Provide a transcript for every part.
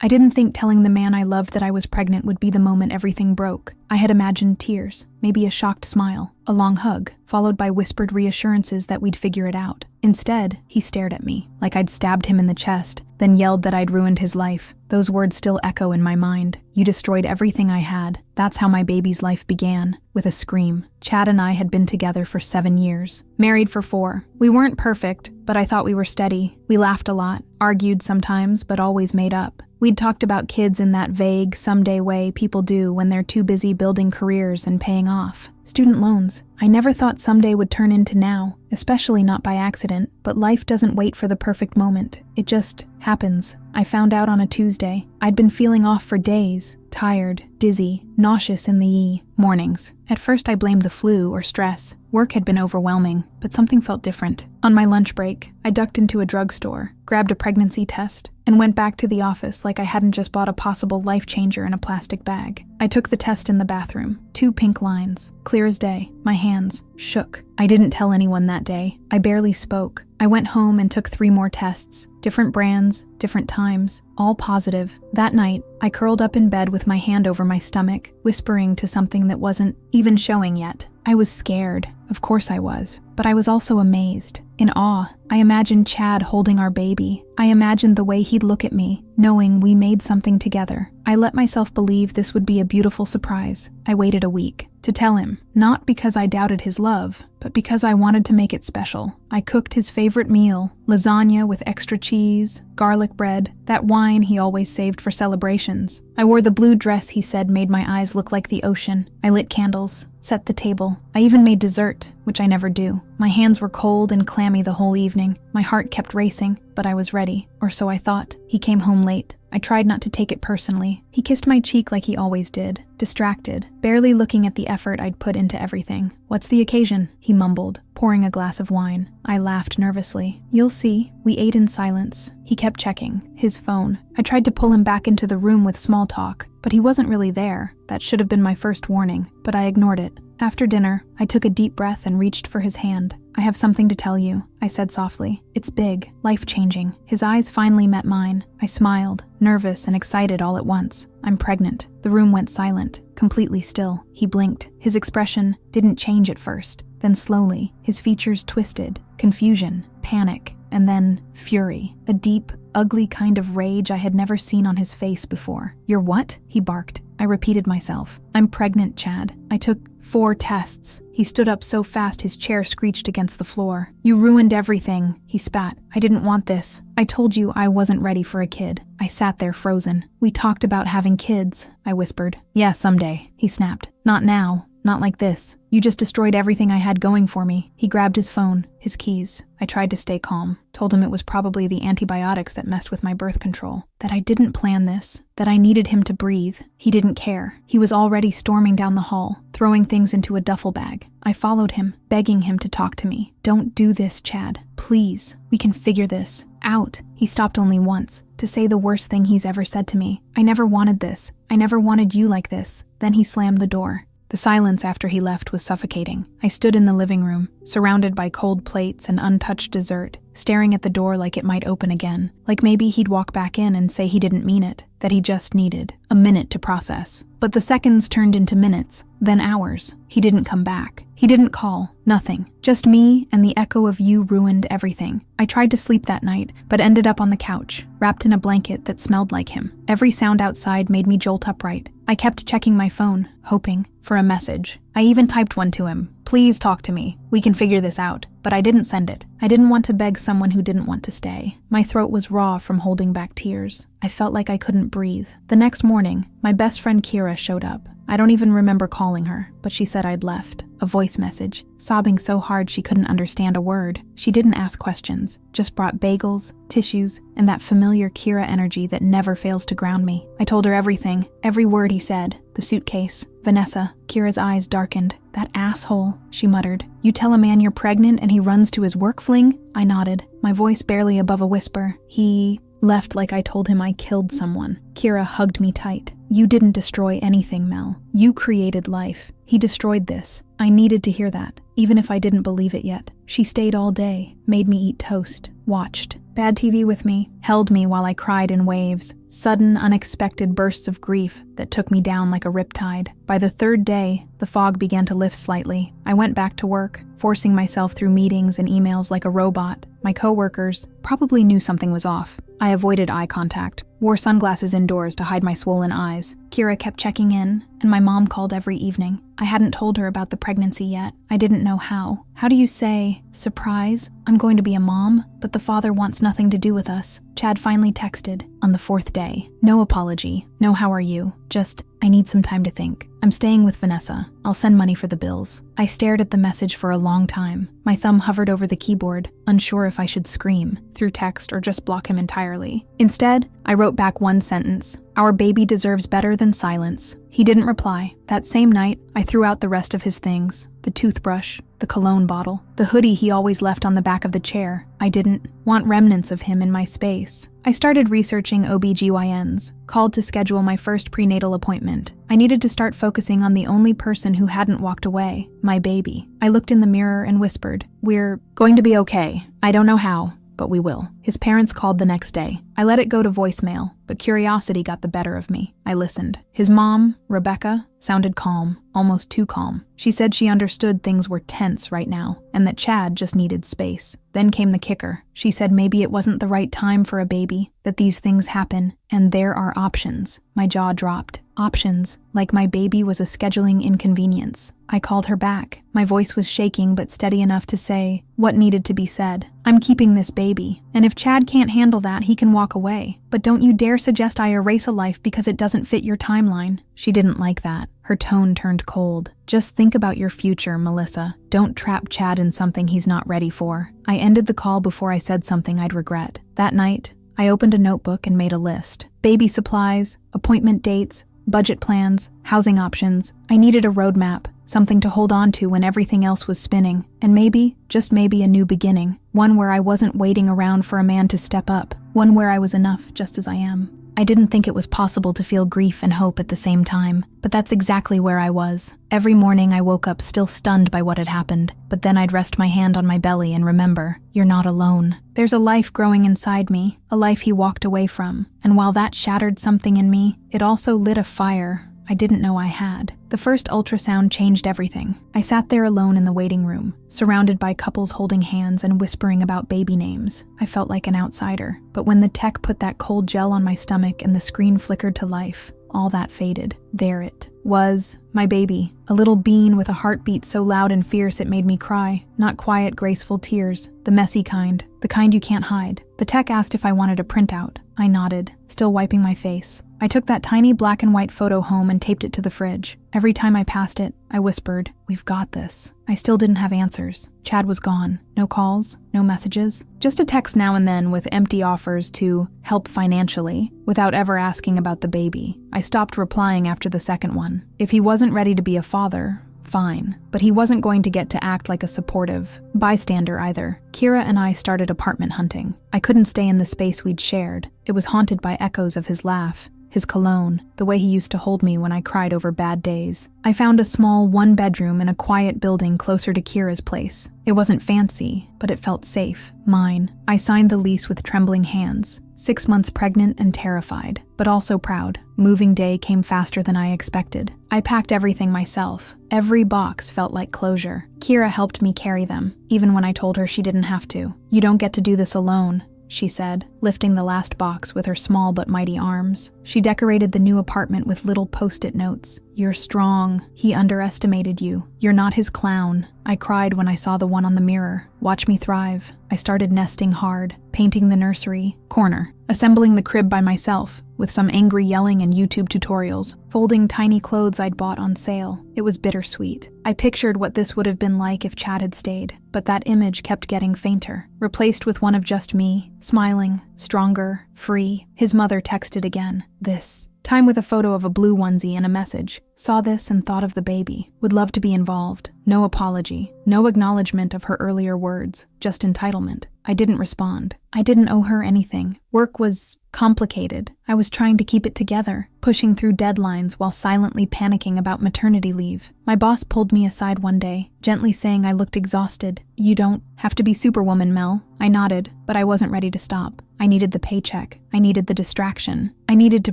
I didn't think telling the man I loved that I was pregnant would be the moment everything broke. I had imagined tears, maybe a shocked smile, a long hug, followed by whispered reassurances that we'd figure it out. Instead, he stared at me, like I'd stabbed him in the chest, then yelled that I'd ruined his life. Those words still echo in my mind. You destroyed everything I had. That's how my baby's life began, with a scream. Chad and I had been together for 7 years, married for 4. We weren't perfect, but I thought we were steady. We laughed a lot, argued sometimes, but always made up. We'd talked about kids in that vague, someday way people do when they're too busy building careers and paying off student loans. I never thought someday would turn into now, especially not by accident, but life doesn't wait for the perfect moment. It just happens. I found out on a Tuesday. I'd been feeling off for days, tired, dizzy, nauseous in the mornings. At first I blamed the flu or stress. Work had been overwhelming, but something felt different. On my lunch break, I ducked into a drugstore, grabbed a pregnancy test, and went back to the office like I hadn't just bought a possible life changer in a plastic bag. I took the test in the bathroom. 2 pink lines, clear as day. My hands shook. I didn't tell anyone that day. I barely spoke. I went home and took 3 more tests. Different brands, different times, all positive. That night, I curled up in bed with my hand over my stomach, whispering to something that wasn't even showing yet. I was scared. Of course I was. But I was also amazed. In awe. I imagined Chad holding our baby. I imagined the way he'd look at me, knowing we made something together. I let myself believe this would be a beautiful surprise. I waited a week to tell him, not because I doubted his love, but because I wanted to make it special. I cooked his favorite meal, lasagna with extra cheese, garlic bread, that wine he always saved for celebrations. I wore the blue dress he said made my eyes look like the ocean. I lit candles, set the table. I even made dessert, which I never do. My hands were cold and clammy the whole evening. My heart kept racing, but I was ready, or so I thought. He came home late. I tried not to take it personally. He kissed my cheek like he always did, distracted, barely looking at the effort I'd put into everything. "What's the occasion?" he mumbled, pouring a glass of wine. I laughed nervously. "You'll see." We ate in silence. He kept checking his phone. I tried to pull him back into the room with small talk, but he wasn't really there. That should have been my first warning, but I ignored it. After dinner, I took a deep breath and reached for his hand. "I have something to tell you," I said softly. "It's big, life-changing." His eyes finally met mine. I smiled, nervous and excited all at once. "I'm pregnant." The room went silent, completely still. He blinked. His expression didn't change at first. Then slowly, his features twisted. Confusion, panic, and then fury. A deep, ugly kind of rage I had never seen on his face before. "You're what?" he barked. I repeated myself. "I'm pregnant, Chad. I took 4 tests. He stood up so fast his chair screeched against the floor. "You ruined everything," he spat. "I didn't want this. I told you I wasn't ready for a kid." I sat there frozen. "We talked about having kids," I whispered. "Yeah, someday," he snapped. "Not now. Not like this. You just destroyed everything I had going for me." He grabbed his phone, his keys. I tried to stay calm. Told him it was probably the antibiotics that messed with my birth control. That I didn't plan this. That I needed him to breathe. He didn't care. He was already storming down the hall, throwing things into a duffel bag. I followed him, begging him to talk to me. "Don't do this, Chad. Please. We can figure this out." He stopped only once, to say the worst thing he's ever said to me. "I never wanted this. I never wanted you like this." Then he slammed the door. The silence after he left was suffocating. I stood in the living room, surrounded by cold plates and untouched dessert, staring at the door like it might open again. Like maybe he'd walk back in and say he didn't mean it, that he just needed a minute to process. But the seconds turned into minutes, then hours. He didn't come back. He didn't call. Nothing. Just me and the echo of "you ruined everything." I tried to sleep that night, but ended up on the couch, wrapped in a blanket that smelled like him. Every sound outside made me jolt upright. I kept checking my phone, hoping for a message. I even typed one to him. "Please talk to me. We can figure this out." But I didn't send it. I didn't want to beg someone who didn't want to stay. My throat was raw from holding back tears. I felt like I couldn't breathe. The next morning, my best friend Kira showed up. I don't even remember calling her, but she said I'd left. A voice message, sobbing so hard she couldn't understand a word. She didn't ask questions, just brought bagels, tissues, and that familiar Kira energy that never fails to ground me. I told her everything, every word he said. The suitcase, Vanessa. Kira's eyes darkened. "That asshole," she muttered. "You tell a man you're pregnant and he runs to his work fling?" I nodded, my voice barely above a whisper. "He left like I told him I killed someone." Kira hugged me tight. "You didn't destroy anything, Mel. You created life. He destroyed this." I needed to hear that, even if I didn't believe it yet. She stayed all day, made me eat toast, watched, bad TV with me, held me while I cried in waves, sudden, unexpected bursts of grief that took me down like a riptide. By the third day, the fog began to lift slightly. I went back to work, forcing myself through meetings and emails like a robot. My coworkers probably knew something was off. I avoided eye contact, wore sunglasses indoors to hide my swollen eyes. Kira kept checking in, and my mom called every evening. I hadn't told her about the pregnancy yet. I didn't know how. How do you say, surprise? I'm going to be a mom, but the father wants nothing to do with us. Chad finally texted on the fourth day. No apology. No how are you. Just, I need some time to think. I'm staying with Vanessa. I'll send money for the bills. I stared at the message for a long time. My thumb hovered over the keyboard, unsure if I should scream through text or just block him entirely. Instead, I wrote back one sentence. Our baby deserves better than silence. He didn't reply. That same night, I threw out the rest of his things. The toothbrush, the cologne bottle, the hoodie he always left on the back of the chair. I didn't want remnants of him in my space. I started researching OBGYNs, called to schedule my first prenatal appointment. I needed to start focusing on the only person who hadn't walked away, my baby. I looked in the mirror and whispered, "We're going to be okay. I don't know how, but we will." His parents called the next day. I let it go to voicemail, but curiosity got the better of me. I listened. His mom, Rebecca, sounded calm, almost too calm. She said she understood things were tense right now, and that Chad just needed space. Then came the kicker. She said maybe it wasn't the right time for a baby, that these things happen, and there are options. My jaw dropped. Options, like my baby was a scheduling inconvenience. I called her back. My voice was shaking but steady enough to say what needed to be said. I'm keeping this baby, and if Chad can't handle that, he can walk away. But don't you dare suggest I erase a life because it doesn't fit your timeline. She didn't like that. Her tone turned cold. Just think about your future, Melissa. Don't trap Chad in something he's not ready for. I ended the call before I said something I'd regret. That night, I opened a notebook and made a list. Baby supplies, appointment dates, budget plans, housing options. I needed a roadmap, something to hold on to when everything else was spinning. And maybe, just maybe, a new beginning. One where I wasn't waiting around for a man to step up. One where I was enough just as I am. I didn't think it was possible to feel grief and hope at the same time, but that's exactly where I was. Every morning I woke up still stunned by what had happened, but then I'd rest my hand on my belly and remember, you're not alone. There's a life growing inside me, a life he walked away from, and while that shattered something in me, it also lit a fire I didn't know I had. The first ultrasound changed everything. I sat there alone in the waiting room, surrounded by couples holding hands and whispering about baby names. I felt like an outsider. But when the tech put that cold gel on my stomach and the screen flickered to life, all that faded. There it was, my baby. A little bean with a heartbeat so loud and fierce it made me cry. Not quiet, graceful tears. The messy kind. The kind you can't hide. The tech asked if I wanted a printout. I nodded, still wiping my face. I took that tiny black and white photo home and taped it to the fridge. Every time I passed it, I whispered, "We've got this." I still didn't have answers. Chad was gone. No calls, no messages. Just a text now and then with empty offers to help financially, without ever asking about the baby. I stopped replying after the second one. If he wasn't ready to be a father, fine. But he wasn't going to get to act like a supportive bystander either. Kira and I started apartment hunting. I couldn't stay in the space we'd shared. It was haunted by echoes of his laugh, his cologne, the way he used to hold me when I cried over bad days. I found a small one-bedroom in a quiet building closer to Kira's place. It wasn't fancy, but it felt safe. Mine. I signed the lease with trembling hands. 6 months pregnant and terrified, but also proud. Moving day came faster than I expected. I packed everything myself. Every box felt like closure. Kira helped me carry them, even when I told her she didn't have to. "You don't get to do this alone," she said, lifting the last box with her small but mighty arms. She decorated the new apartment with little post-it notes. "You're strong. He underestimated you. You're not his clown." I cried when I saw the one on the mirror. "Watch me thrive." I started nesting hard, painting the nursery corner, assembling the crib by myself, with some angry yelling and YouTube tutorials, folding tiny clothes I'd bought on sale. It was bittersweet. I pictured what this would have been like if Chad had stayed, but that image kept getting fainter, replaced with one of just me, smiling, stronger, free. His mother texted again. "This Time with a photo of a blue onesie and a message. Saw this and thought of the baby. Would love to be involved. No apology. No acknowledgement of her earlier words. Just entitlement. I didn't respond. I didn't owe her anything. Work was complicated. I was trying to keep it together, pushing through deadlines while silently panicking about maternity leave. My boss pulled me aside one day, gently saying I looked exhausted. "You don't have to be Superwoman, Mel." I nodded, but I wasn't ready to stop. I needed the paycheck. I needed the distraction. I needed to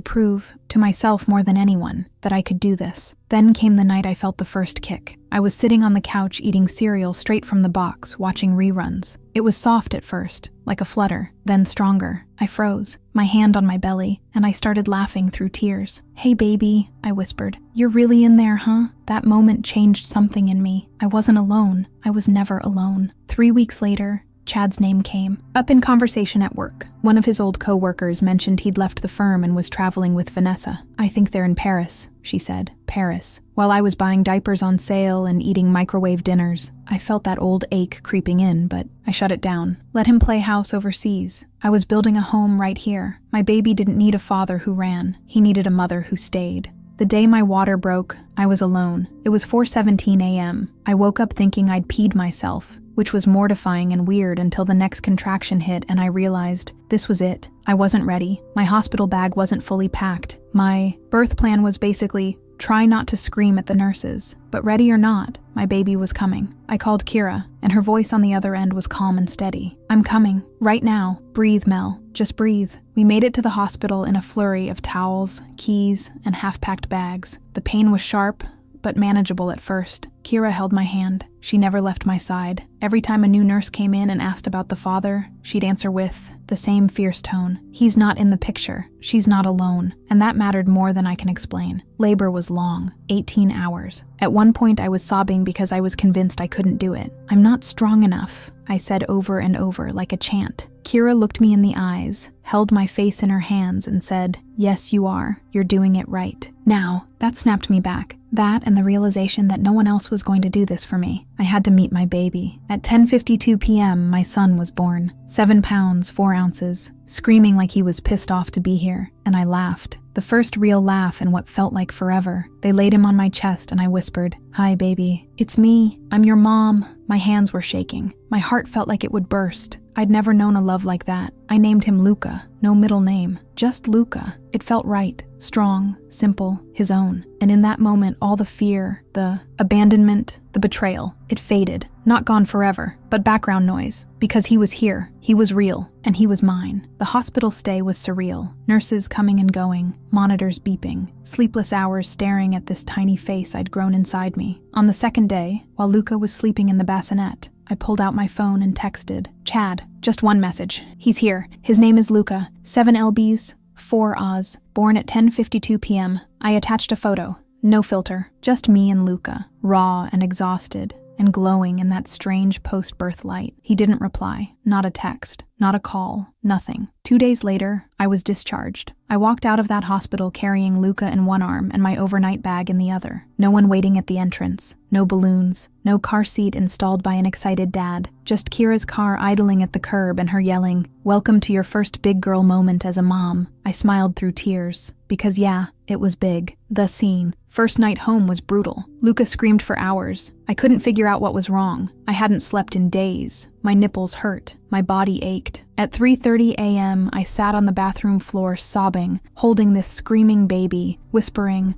prove, to myself more than anyone, that I could do this. Then came the night I felt the first kick. I was sitting on the couch eating cereal straight from the box, watching reruns. It was soft at first, like a flutter, then stronger. I froze, my hand on my belly, and I started laughing through tears. "Hey baby," I whispered. "You're really in there, huh?" That moment changed something in me. I wasn't alone. I was never alone. 3 weeks later, Chad's name came up in conversation at work. One of his old co-workers mentioned he'd left the firm and was traveling with Vanessa. "I think they're in Paris," she said. Paris. While I was buying diapers on sale and eating microwave dinners, I felt that old ache creeping in, but I shut it down. Let him play house overseas. I was building a home right here. My baby didn't need a father who ran. He needed a mother who stayed. The day my water broke, I was alone. It was 4:17 a.m. I woke up thinking I'd peed myself, which was mortifying and weird until the next contraction hit and I realized this was it. I wasn't ready. My hospital bag wasn't fully packed. My birth plan was basically try not to scream at the nurses. But ready or not, my baby was coming. I called Kira, and her voice on the other end was calm and steady. "I'm coming. Right now. Breathe, Mel. Just breathe." We made it to the hospital in a flurry of towels, keys, and half-packed bags. The pain was sharp, but manageable at first. Kira held my hand. She never left my side. Every time a new nurse came in and asked about the father, she'd answer with the same fierce tone. "He's not in the picture. She's not alone." And that mattered more than I can explain. Labor was long, 18 hours. At one point I was sobbing because I was convinced I couldn't do it. "I'm not strong enough," I said over and over like a chant. Kira looked me in the eyes, held my face in her hands and said, "Yes, you are. You're doing it right." Now, that snapped me back. That and the realization that no one else was going to do this for me. I had to meet my baby. At 10:52 p.m., my son was born. 7 pounds, 4 ounces, screaming like he was pissed off to be here, and I laughed. The first real laugh in what felt like forever. They laid him on my chest and I whispered, "Hi, baby. It's me. I'm your mom." My hands were shaking. My heart felt like it would burst. I'd never known a love like that. I named him Luca. No middle name. Just Luca. It felt right. Strong. Simple. His own. And in that moment, all the fear, the abandonment, the betrayal, it faded. Not gone forever, but background noise. Because he was here. He was real. And he was mine. The hospital stay was surreal. Nurses coming and going. Monitors beeping. Sleepless hours staring at this tiny face I'd grown inside me. On the second day, while Luca was sleeping in the bassinet, I pulled out my phone and texted, "Chad, just one message. He's here. His name is Luca. 7 lbs, 4 Oz. Born at 10:52 p.m. I attached a photo. No filter. Just me and Luca. Raw and exhausted and glowing in that strange post-birth light. He didn't reply. Not a text. Not a call. Nothing. 2 days later, I was discharged. I walked out of that hospital carrying Luca in one arm and my overnight bag in the other. No one waiting at the entrance. No balloons. No car seat installed by an excited dad. Just Kira's car idling at the curb and her yelling, "Welcome to your first big girl moment as a mom." I smiled through tears. Because yeah, it was big. The scene. First night home was brutal. Luca screamed for hours. I couldn't figure out what was wrong. I hadn't slept in days. My nipples hurt. My body ached. At 3:30 a.m., I sat on the bathroom floor sobbing, holding this screaming baby, whispering,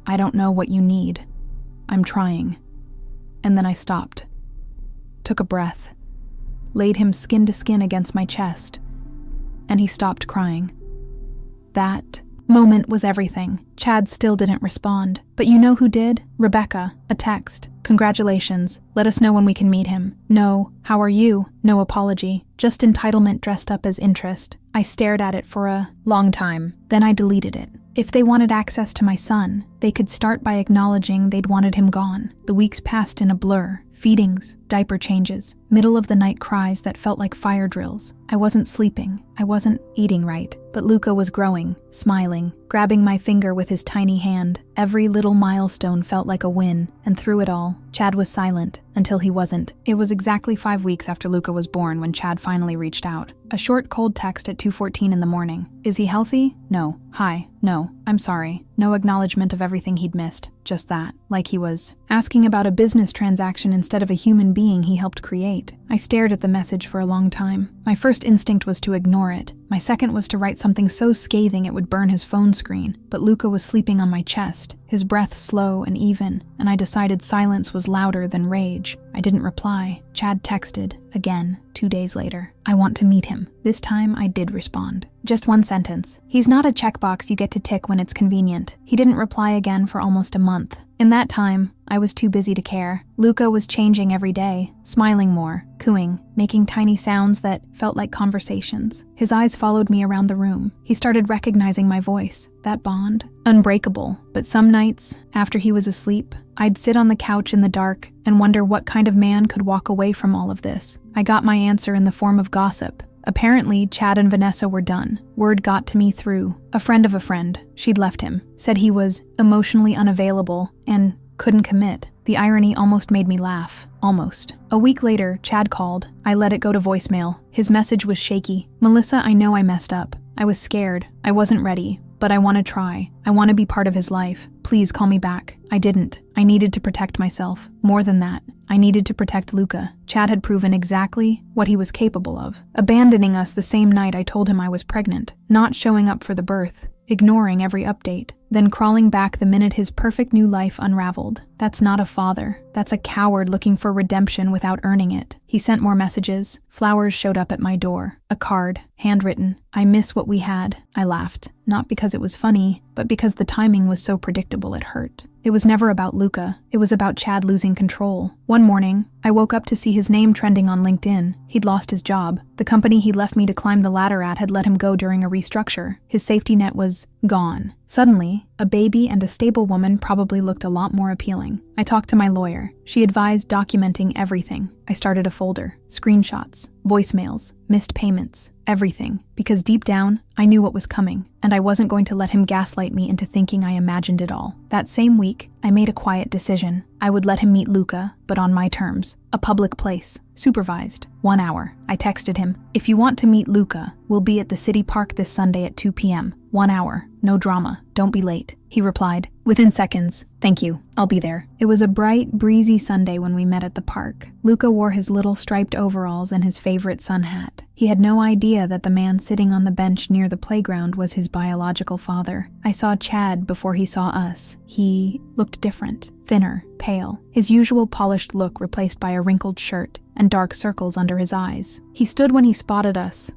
"I don't know what you need. I'm trying." And then I stopped. Took a breath. Laid him skin to skin against my chest. And he stopped crying. That moment was everything. Chad still didn't respond. But you know who did? Rebecca. A text. "Congratulations. Let us know when we can meet him." No. "How are you?" No apology. Just entitlement dressed up as interest. I stared at it for a long time. Then I deleted it. If they wanted access to my son, They could start by acknowledging they'd wanted him gone. The weeks passed in a blur. Feedings, diaper changes, middle-of-the-night cries that felt like fire drills. I wasn't sleeping. I wasn't eating right. But Luca was growing, smiling, grabbing my finger with his tiny hand. Every little milestone felt like a win, and through it all, Chad was silent until he wasn't. It was exactly 5 weeks after Luca was born when Chad finally reached out. A short cold text at 2:14 in the morning. Is he healthy? No. Hi. No. I'm sorry. No acknowledgement of everything he'd missed. Just that. Like he was asking about a business transaction instead of a human being he helped create. I stared at the message for a long time. My first instinct was to ignore it. My second was to write something so scathing it would burn his phone screen. But Luca was sleeping on my chest, his breath slow and even, and I decided silence was louder than rage. I didn't reply. Chad texted, again, 2 days later. I want to meet him. This time I did respond. Just one sentence. He's not a checkbox you get to tick when it's convenient. He didn't reply again for almost a month. In that time, I was too busy to care. Luca was changing every day, smiling more, cooing, making tiny sounds that felt like conversations. His eyes followed me around the room. He started recognizing my voice. That bond? Unbreakable. But some nights, after he was asleep, I'd sit on the couch in the dark and wonder what kind of man could walk away from all of this. I got my answer in the form of gossip. Apparently, Chad and Vanessa were done. Word got to me through a friend of a friend. She'd left him. Said he was emotionally unavailable and couldn't commit. The irony almost made me laugh. Almost. A week later, Chad called. I let it go to voicemail. His message was shaky. Melissa, I know I messed up. I was scared. I wasn't ready. But I want to try. I want to be part of his life. Please call me back. I didn't. I needed to protect myself. More than that, I needed to protect Luca. Chad had proven exactly what he was capable of. Abandoning us the same night I told him I was pregnant. Not showing up for the birth. Ignoring every update. Then crawling back the minute his perfect new life unraveled. That's not a father. That's a coward looking for redemption without earning it. He sent more messages. Flowers showed up at my door. A card, handwritten. I miss what we had. I laughed. Not because it was funny, but because the timing was so predictable it hurt. It was never about Luca. It was about Chad losing control. One morning, I woke up to see his name trending on LinkedIn. He'd lost his job. The company he left me to climb the ladder at had let him go during a restructure. His safety net was gone. Suddenly, a baby and a stable woman probably looked a lot more appealing. I talked to my lawyer. She advised documenting everything. I started a folder. Screenshots, voicemails, missed payments, everything. Because deep down, I knew what was coming, and I wasn't going to let him gaslight me into thinking I imagined it all. That same week, I made a quiet decision. I would let him meet Luca, but on my terms. A public place. Supervised. 1 hour. I texted him, if you want to meet Luca, we'll be at the city park this Sunday at 2 p.m. 1 hour. No drama. Don't be late. He replied, within seconds, thank you. I'll be there. It was a bright, breezy Sunday when we met at the park. Luca wore his little striped overalls and his favorite sun hat. He had no idea that the man sitting on the bench near the playground was his biological father. I saw Chad before he saw us. He looked different, thinner, pale, his usual polished look replaced by a wrinkled shirt and dark circles under his eyes. He stood when he spotted us,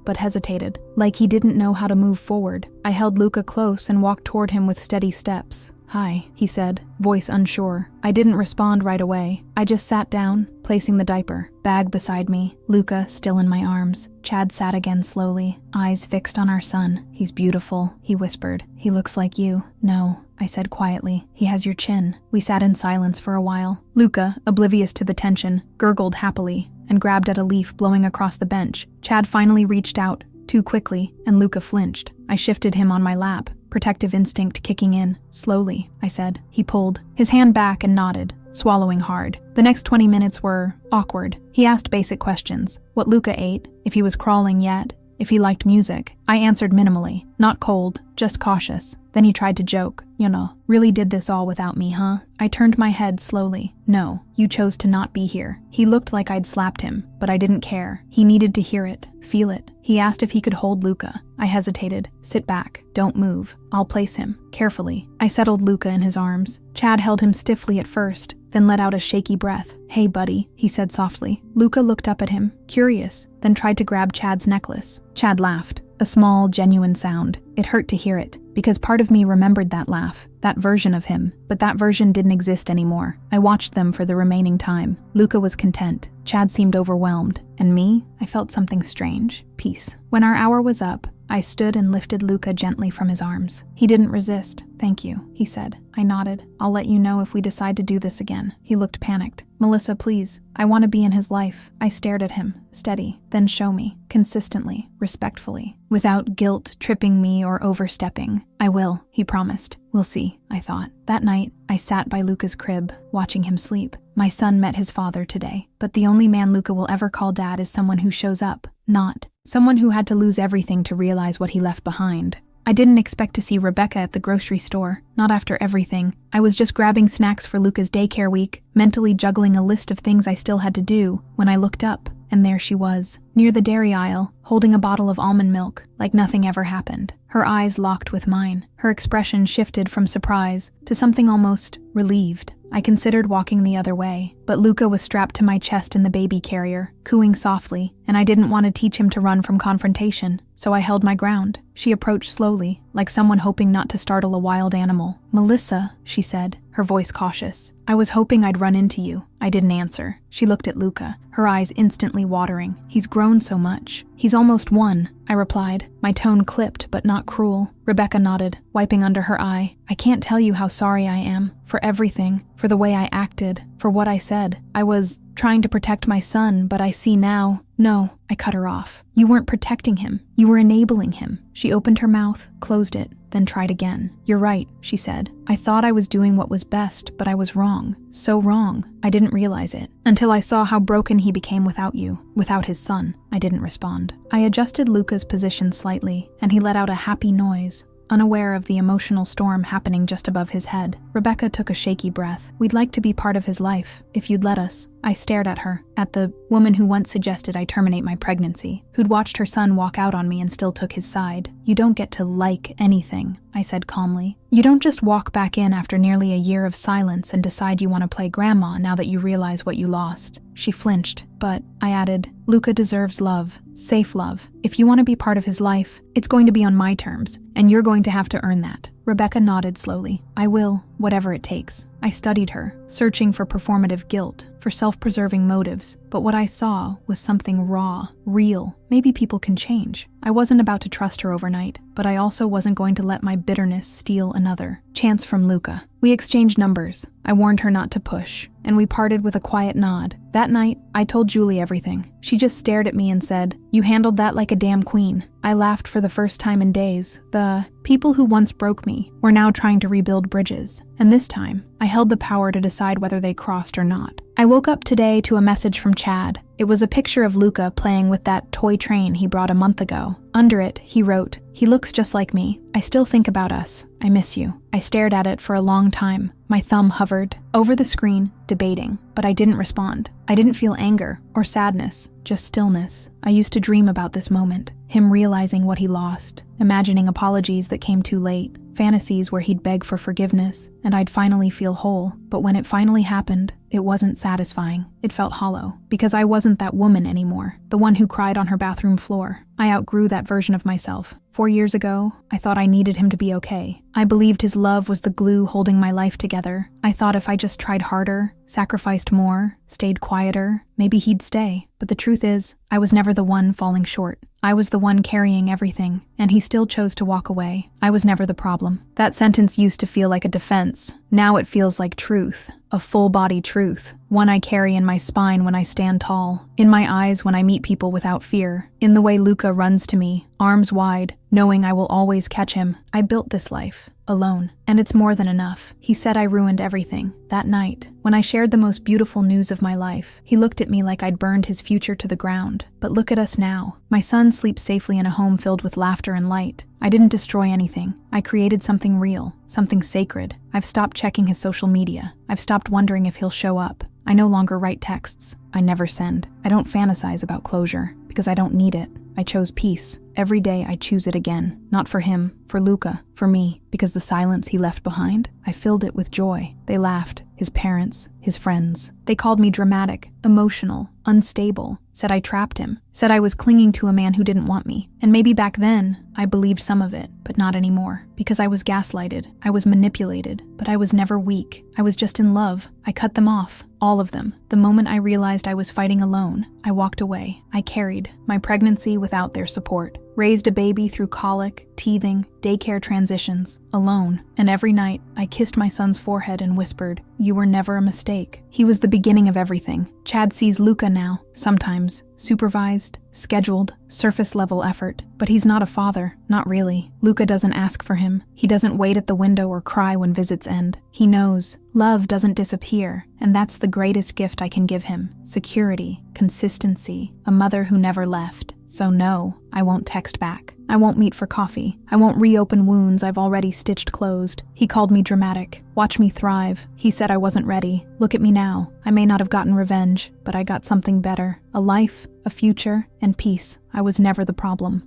but hesitated, like he didn't know how to move forward. I held Luca close and walked toward him with steady steps. Hi, he said, voice unsure. I didn't respond right away. I just sat down, placing the diaper, bag beside me, Luca still in my arms. Chad sat again slowly, eyes fixed on our son. He's beautiful, he whispered. He looks like you. No, I said quietly. He has your chin. We sat in silence for a while. Luca, oblivious to the tension, gurgled happily and grabbed at a leaf blowing across the bench. Chad finally reached out, too quickly, and Luca flinched. I shifted him on my lap, protective instinct kicking in. Slowly, I said. He pulled his hand back and nodded, swallowing hard. The next 20 minutes were awkward. He asked basic questions. What Luca ate, if he was crawling yet, if he liked music. I answered minimally, not cold, just cautious. Then he tried to joke. You know, really did this all without me, huh? I turned my head slowly. No, you chose to not be here. He looked like I'd slapped him, but I didn't care. He needed to hear it, feel it. He asked if he could hold Luca. I hesitated. Sit back. Don't move. I'll place him. Carefully. I settled Luca in his arms. Chad held him stiffly at first, then let out a shaky breath. Hey, buddy, he said softly. Luca looked up at him, curious, then tried to grab Chad's necklace. Chad laughed. A small, genuine sound. It hurt to hear it, because part of me remembered that laugh, that version of him, but that version didn't exist anymore. I watched them for the remaining time. Luca was content. Chad seemed overwhelmed. And me? I felt something strange. Peace. When our hour was up, I stood and lifted Luca gently from his arms. He didn't resist. "Thank you," he said. I nodded. "I'll let you know if we decide to do this again." He looked panicked. "Melissa, please. I want to be in his life." I stared at him. "Steady. Then show me. Consistently. Respectfully. Without guilt tripping me or overstepping." "I will," he promised. "We'll see," I thought. That night, I sat by Luca's crib, watching him sleep. My son met his father today, but the only man Luca will ever call dad is someone who shows up, not someone who had to lose everything to realize what he left behind. I didn't expect to see Rebecca at the grocery store, not after everything. I was just grabbing snacks for Luca's daycare week, mentally juggling a list of things I still had to do, when I looked up, and there she was, near the dairy aisle, holding a bottle of almond milk, like nothing ever happened. Her eyes locked with mine. Her expression shifted from surprise to something almost relieved. I considered walking the other way, but Luca was strapped to my chest in the baby carrier, cooing softly, and I didn't want to teach him to run from confrontation, so I held my ground. She approached slowly, like someone hoping not to startle a wild animal. "Melissa," she said, her voice cautious. "I was hoping I'd run into you." I didn't answer. She looked at Luca, her eyes instantly watering. "He's grown so much. He's almost 1, I replied, my tone clipped but not cruel. Rebecca nodded, wiping under her eye. "I can't tell you how sorry I am. For everything. For the way I acted. For what I said. I was trying to protect my son, but I see now." "No," I cut her off. "You weren't protecting him. You were enabling him." She opened her mouth, closed it, then tried again. "You're right," she said. "I thought I was doing what was best, but I was wrong. So wrong. I didn't realize it. Until I saw how broken he became without you, without his son." I didn't respond. I adjusted Luca's position slightly, and he let out a happy noise, unaware of the emotional storm happening just above his head. Rebecca took a shaky breath. "We'd like to be part of his life, if you'd let us." I stared at her, at the woman who once suggested I terminate my pregnancy, who'd watched her son walk out on me and still took his side. "You don't get to like anything," I said calmly. "You don't just walk back in after nearly a year of silence and decide you want to play grandma now that you realize what you lost." She flinched, but I added, "Luca deserves love, safe love. If you want to be part of his life, it's going to be on my terms, and you're going to have to earn that." Rebecca nodded slowly. "I will, whatever it takes." I studied her, searching for performative guilt, for self-preserving motives, but what I saw was something raw, real. Maybe people can change. I wasn't about to trust her overnight, but I also wasn't going to let my bitterness steal another chance from Luca. We exchanged numbers. I warned her not to push, and we parted with a quiet nod. That night, I told Julie everything. She just stared at me and said, "You handled that like a damn queen." I laughed for the first time in days. The people who once broke me were now trying to rebuild bridges, and this time, I held the power to decide whether they crossed or not. I woke up today to a message from Chad. It was a picture of Luca playing with that toy train he brought a month ago. Under it, he wrote, "He looks just like me. I still think about us. I miss you." I stared at it for a long time. My thumb hovered over the screen, debating, but I didn't respond. I didn't feel anger or sadness, just stillness. I used to dream about this moment, him realizing what he lost, imagining apologies that came too late, fantasies where he'd beg for forgiveness, and I'd finally feel whole. But when it finally happened, it wasn't satisfying. It felt hollow, because I wasn't that woman anymore, the one who cried on her bathroom floor. I outgrew that version of myself. 4 years ago, I thought I needed him to be okay. I believed his love was the glue holding my life together. I thought if I just tried harder, sacrificed more, stayed quieter, maybe he'd stay. But the truth is, I was never the one falling short. I was the one carrying everything, and he still chose to walk away. I was never the problem. That sentence used to feel like a defense. Now it feels like truth, a full-body truth, one I carry in my spine when I stand tall, in my eyes when I meet people without fear, in the way Luca runs to me, arms wide, knowing I will always catch him. I built this life, alone, and it's more than enough. He said I ruined everything. That night, when I shared the most beautiful news of my life, he looked at me like I'd burned his future to the ground. But look at us now. My son sleeps safely in a home filled with laughter and light. I didn't destroy anything. I created something real, something sacred. I've stopped checking his social media. I've stopped wondering if he'll show up. I no longer write texts. I never send. I don't fantasize about closure, because I don't need it. I chose peace. Every day I choose it again. Not for him, for Luca, for me, because the silence he left behind, I filled it with joy. They laughed, his parents, his friends. They called me dramatic, emotional, unstable, said I trapped him, said I was clinging to a man who didn't want me. And maybe back then, I believed some of it, but not anymore. Because I was gaslighted, I was manipulated, but I was never weak. I was just in love. I cut them off, all of them. The moment I realized I was fighting alone, I walked away. I carried my pregnancy without their support. raised a baby through colic, teething, daycare transitions, alone. And every night, I kissed my son's forehead and whispered, "You were never a mistake." He was the beginning of everything. Chad sees Luca now, sometimes, supervised, scheduled, surface-level effort. But he's not a father, not really. Luca doesn't ask for him. He doesn't wait at the window or cry when visits end. He knows love doesn't disappear, and that's the greatest gift I can give him. Security, consistency, a mother who never left. So no, I won't text back. I won't meet for coffee. I won't reopen wounds I've already stitched closed. He called me dramatic. Watch me thrive. He said I wasn't ready. Look at me now. I may not have gotten revenge, but I got something better. A life, a future, and peace. I was never the problem.